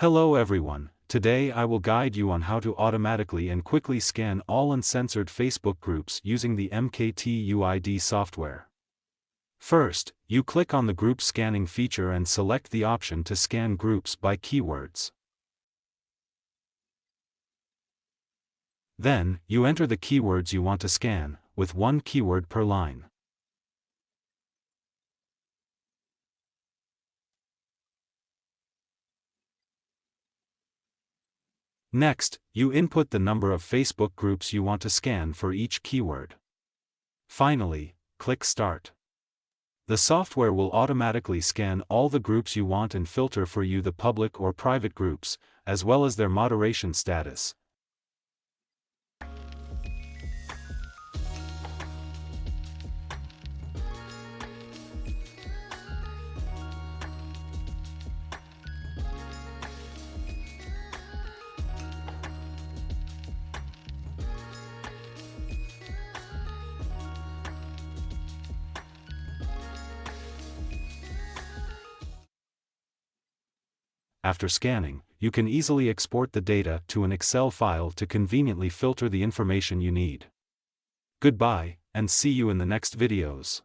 Hello everyone, today I will guide you on how to automatically and quickly scan all uncensored Facebook groups using the MKTUID software. First, you click on the group scanning feature and select the option to scan groups by keywords. Then, you enter the keywords you want to scan, with one keyword per line. Next, you input the number of Facebook groups you want to scan for each keyword. Finally, click Start. The software will automatically scan all the groups you want and filter for you the public or private groups, as well as their moderation status. After scanning, you can easily export the data to an Excel file to conveniently filter the information you need. Goodbye, and see you in the next videos.